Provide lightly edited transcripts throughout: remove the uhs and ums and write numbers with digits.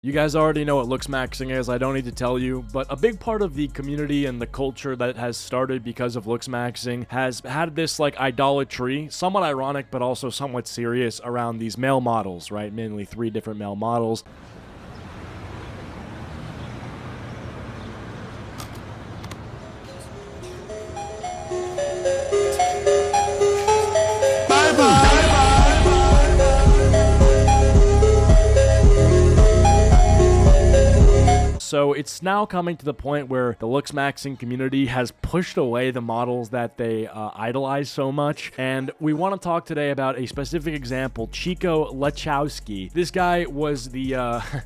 You guys already know what Looksmaxxing is, I don't need to tell you, but a big part of the community and the culture that has started because of Looksmaxxing has had this like idolatry, somewhat ironic but also somewhat serious, around these male models, right? Mainly 3 different male models. So it's now coming to the point where the Looksmaxxing community has pushed away the models that they idolize so much. And we want to talk today about a specific example, Chico Lachowski. This guy was the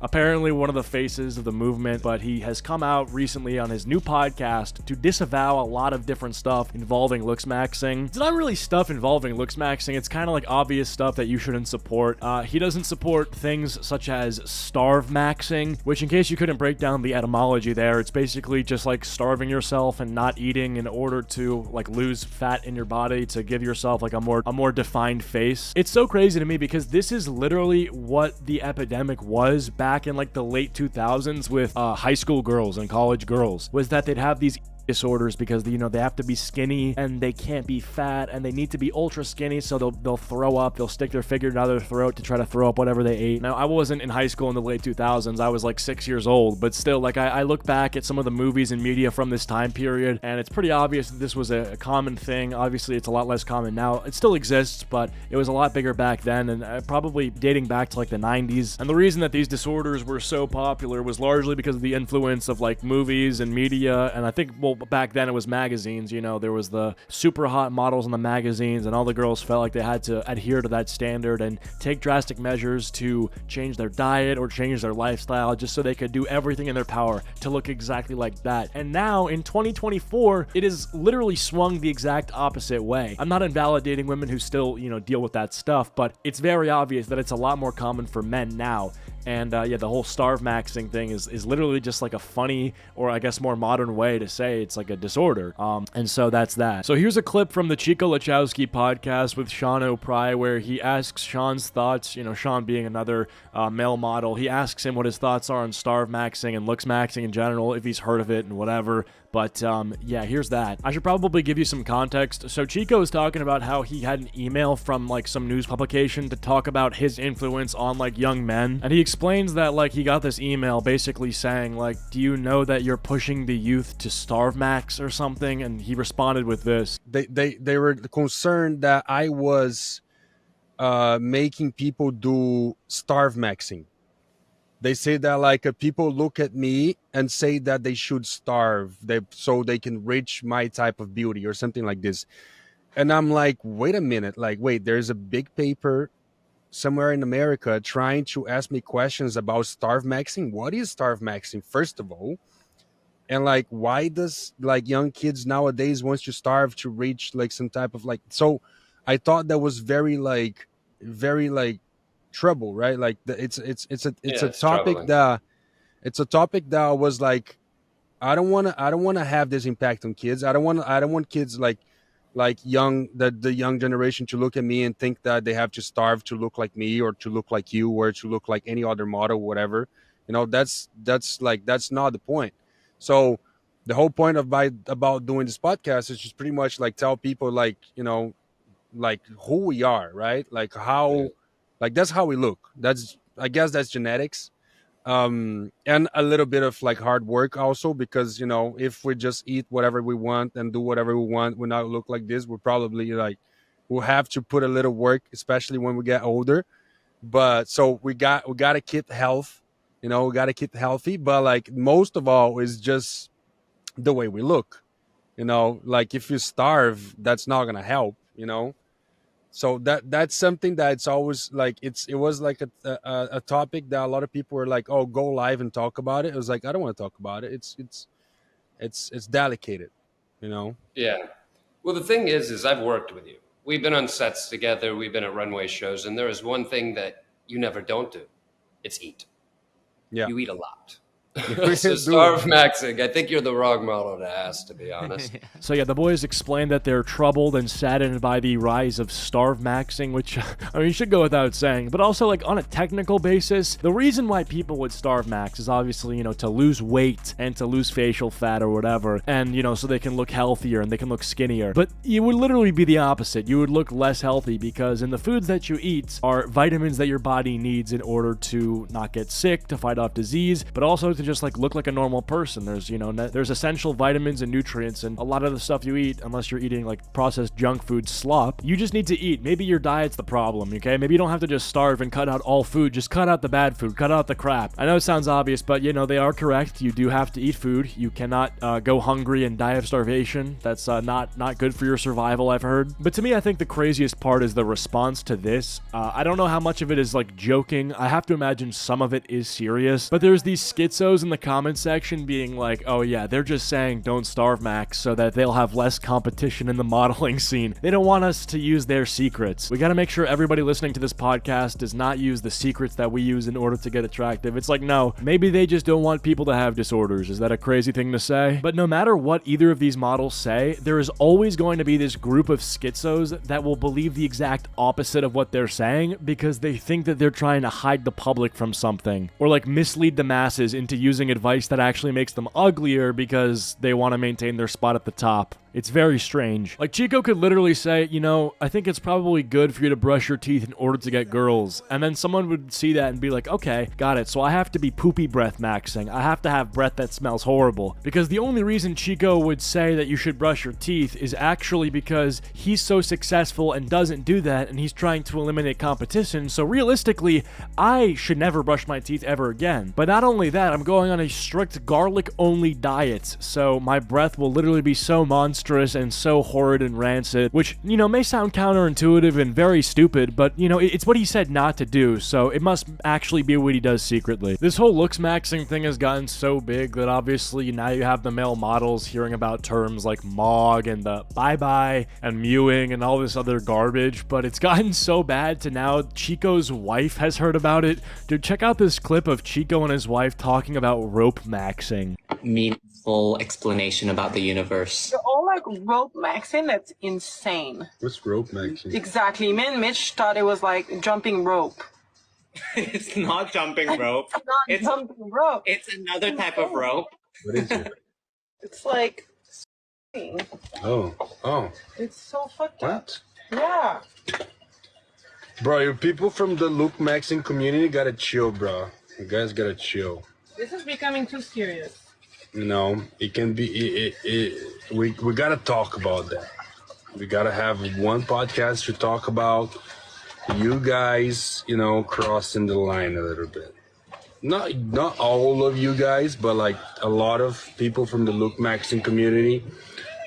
apparently one of the faces of the movement, but he has come out recently on his new podcast to disavow a lot of different stuff involving Looksmaxxing. It's not really stuff involving Looksmaxxing. It's kind of like obvious stuff that you shouldn't support. He doesn't support things such as starve-maxing, which, in case you couldn't break down the etymology there, it's basically just like starving yourself and not eating in order to like lose fat in your body to give yourself like a more defined face. It's so crazy to me because this is literally what the epidemic was back in like the late 2000s with high school girls and college girls, was that they'd have these disorders because they have to be skinny and they can't be fat and they need to be ultra skinny, so they'll throw up, they'll stick their finger down their throat to try to throw up whatever they ate. Now, I wasn't in high school in the late 2000s, I was like 6 years old, but still, like I look back at some of the movies and media from this time period and it's pretty obvious that this was a common thing. Obviously it's a lot less common now, it still exists, but it was a lot bigger back then, and probably dating back to like the 90s. And the reason that these disorders were so popular was largely because of the influence of like movies and media, and I think, well, back then it was magazines. There was the super hot models in the magazines, and all the girls felt like they had to adhere to that standard and take drastic measures to change their diet or change their lifestyle just so they could do everything in their power to look exactly like that. And now in 2024, it is literally swung the exact opposite way. I'm not invalidating women who still deal with that stuff, but it's very obvious that it's a lot more common for men now. And yeah, the whole starve-maxing thing is literally just like a funny, or I guess more modern way to say it's like a disorder. And so that's that. So here's a clip from the Chico Lachowski podcast with Sean O'Pry where he asks Sean's thoughts, Sean being another male model. He asks him what his thoughts are on starve-maxing and looks-maxing in general, if he's heard of it and whatever. But yeah, here's that. I should probably give you some context. So Chico is talking about how he had an email from like some news publication to talk about his influence on like young men. And he explains that like he got this email basically saying like, do you know that you're pushing the youth to starve max or something? And he responded with this. They were concerned that I was making people do starve maxing. They say that like people look at me and say that they should starve so they can reach my type of beauty or something like this. And I'm like, wait a minute, like, wait, there's a big paper somewhere in America trying to ask me questions about starve maxing. What is starve maxing, first of all? And like, why does like young kids nowadays wants to starve to reach like some type of like, so I thought that was very like trouble, right? Like it's a It's topic troubling. that was like, I don't want to have this impact on kids. I don't want kids like the young generation to look at me and think that they have to starve to look like me or to look like you or to look like any other model, whatever. That's not the point. So the whole point about doing this podcast is just pretty much like tell people like, like who we are, right? Like Yeah. how, like that's how we look. I guess that's genetics, and a little bit of like hard work also, because if we just eat whatever we want and do whatever we want, we not look like this, we're probably like, we'll have to put a little work, especially when we get older. But so we got to keep health, we got to keep healthy, but like most of all is just the way we look. Like if you starve, that's not gonna help. So that's something that it's always like, it was like a topic that a lot of people were like, oh, go live and talk about it. It was like, I don't want to talk about it. It's delicate, you know. Yeah. Well, the thing is I've worked with you. We've been on sets together. We've been at runway shows, and there is one thing that you never don't do. It's eat. Yeah. You eat a lot. So starve maxing. I think you're the wrong model to ask, to be honest. So yeah, the boys explained that they're troubled and saddened by the rise of starve maxing, which, I mean, should go without saying. But also, like, on a technical basis, the reason why people would starve max is obviously, you know, to lose weight and to lose facial fat or whatever. And, you know, so they can look healthier and they can look skinnier. But it would literally be the opposite. You would look less healthy because in the foods that you eat are vitamins that your body needs in order to not get sick, to fight off disease, but also to just like look like a normal person. There's, you know, there's essential vitamins and nutrients and a lot of the stuff you eat, unless you're eating like processed junk food slop, you just need to eat. Maybe your diet's the problem, okay? Maybe you don't have to just starve and cut out all food. Just cut out the bad food, cut out the crap. I know it sounds obvious, but you know, they are correct. You do have to eat food. You cannot go hungry and die of starvation. That's not good for your survival, I've heard. But to me, I think the craziest part is the response to this. I don't know how much of it is like joking. I have to imagine some of it is serious, but there's these schizos in the comment section being like, oh yeah, they're just saying don't starve max so that they'll have less competition in the modeling scene. They don't want us to use their secrets. We gotta make sure everybody listening to this podcast does not use the secrets that we use in order to get attractive. It's like, no, maybe they just don't want people to have disorders. Is that a crazy thing to say? But no matter what either of these models say, there is always going to be this group of schizos that will believe the exact opposite of what they're saying because they think that they're trying to hide the public from something or like mislead the masses into using advice that actually makes them uglier because they want to maintain their spot at the top. It's very strange. Like, Chico could literally say, you know, I think it's probably good for you to brush your teeth in order to get girls. And then someone would see that and be like, okay, got it. So I have to be poopy breath maxing. I have to have breath that smells horrible. Because the only reason Chico would say that you should brush your teeth is actually because he's so successful and doesn't do that, and he's trying to eliminate competition. So realistically, I should never brush my teeth ever again. But not only that, I'm going on a strict garlic-only diet. So my breath will literally be so monstrous and so horrid and rancid, which, you know, may sound counterintuitive and very stupid, but, you know, it's what he said not to do, so it must actually be what he does secretly. This whole looksmaxxing thing has gotten so big that obviously now you have the male models hearing about terms like mog and the bye-bye and mewing and all this other garbage, but it's gotten so bad to now Chico's wife has heard about it. Dude, check out this clip of Chico and his wife talking about rope maxing. Meaningful explanation about the universe. They're all like rope maxing. That's insane. What's rope maxing? Exactly. Me and Mitch thought it was like jumping rope. It's not jumping rope. It's not jumping rope. It's another type of rope. What is it? It's like. Oh. It's so fucked up. What? Yeah. Bro, you people from the Looksmaxxing community gotta chill, bro. You guys gotta chill. This is becoming too serious. You know, it can be. We gotta talk about that. We gotta have one podcast to talk about you guys, you know, crossing the line a little bit. Not all of you guys, but like a lot of people from the Looksmaxxing community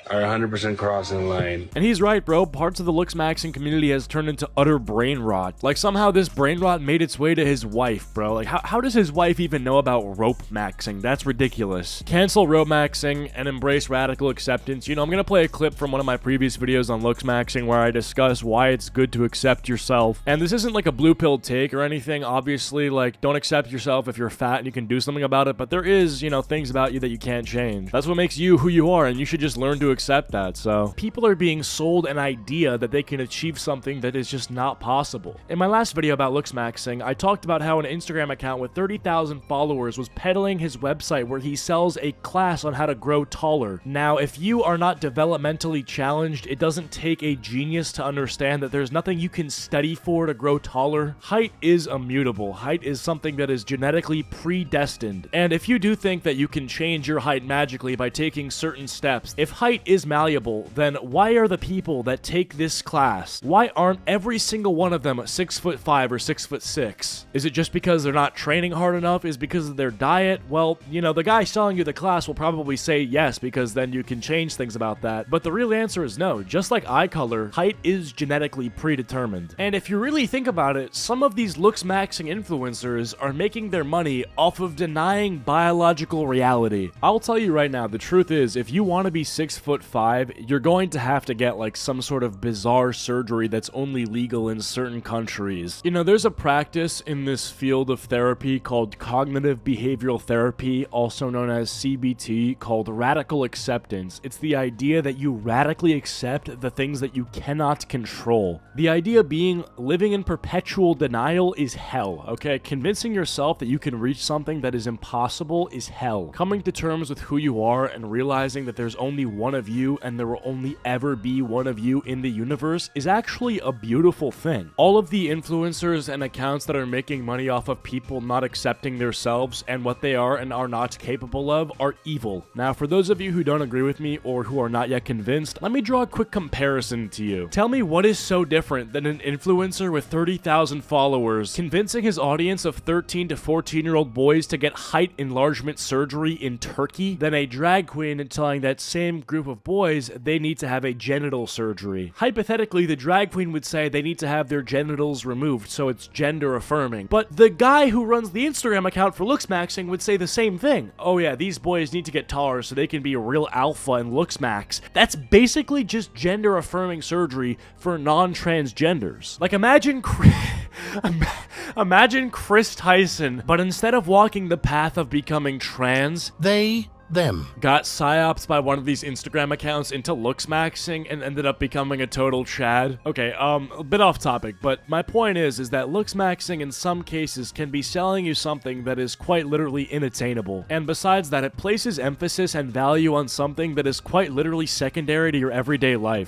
are 100% crossing the line. And he's right, bro. Parts of the Looksmaxxing community has turned into utter brain rot. Like, somehow this brain rot made its way to his wife, bro. Like, how does his wife even know about rope maxing? That's ridiculous. Cancel rope maxing and embrace radical acceptance. You know, I'm gonna play a clip from one of my previous videos on Looksmaxxing where I discuss why it's good to accept yourself. And this isn't like a blue pill take or anything. Obviously, like, don't accept yourself if you're fat and you can do something about it. But there is, you know, things about you that you can't change. That's what makes you who you are, and you should just learn to accept that. So people are being sold an idea that they can achieve something that is just not possible. In my last video about Looksmaxxing, I talked about how an Instagram account with 30,000 followers was peddling his website where he sells a class on how to grow taller. Now, if you are not developmentally challenged, it doesn't take a genius to understand that there's nothing you can study for to grow taller. Height is immutable. Height is something that is genetically predestined. And if you do think that you can change your height magically by taking certain steps, if height is malleable, then why are the people that take this class, why aren't every single one of them 6'5" or 6'6"? Is it just because they're not training hard enough? Is it because of their diet? Well, you know, the guy selling you the class will probably say yes, because then you can change things about that. But the real answer is no. Just like eye color, height is genetically predetermined. And if you really think about it, some of these Looksmaxxing influencers are making their money off of denying biological reality. I'll tell you right now, the truth is, if you want to be 6'5" 5'5", you're going to have to get like some sort of bizarre surgery that's only legal in certain countries. You know, there's a practice in this field of therapy called cognitive behavioral therapy, also known as CBT, called radical acceptance. It's the idea that you radically accept the things that you cannot control. The idea being living in perpetual denial is hell, okay? Convincing yourself that you can reach something that is impossible is hell. Coming to terms with who you are and realizing that there's only one of you and there will only ever be one of you in the universe is actually a beautiful thing. All of the influencers and accounts that are making money off of people not accepting themselves and what they are and are not capable of are evil. Now, for those of you who don't agree with me or who are not yet convinced, let me draw a quick comparison to you. Tell me what is so different than an influencer with 30,000 followers convincing his audience of 13 to 14-year-old boys to get height enlargement surgery in Turkey than a drag queen telling that same group of boys they need to have a genital surgery. Hypothetically, the drag queen would say they need to have their genitals removed, so it's gender affirming. But the guy who runs the Instagram account for Looksmaxxing would say the same thing. Oh yeah, these boys need to get taller so they can be a real alpha and Looksmax. That's basically just gender affirming surgery for non-transgenders. Like imagine Chris Tyson, but instead of walking the path of becoming trans, them got psyoped by one of these Instagram accounts into Looksmaxxing and ended up becoming a total Chad. Okay, a bit off topic, but my point is that Looksmaxxing in some cases can be selling you something that is quite literally unattainable. And besides that, it places emphasis and value on something that is quite literally secondary to your everyday life.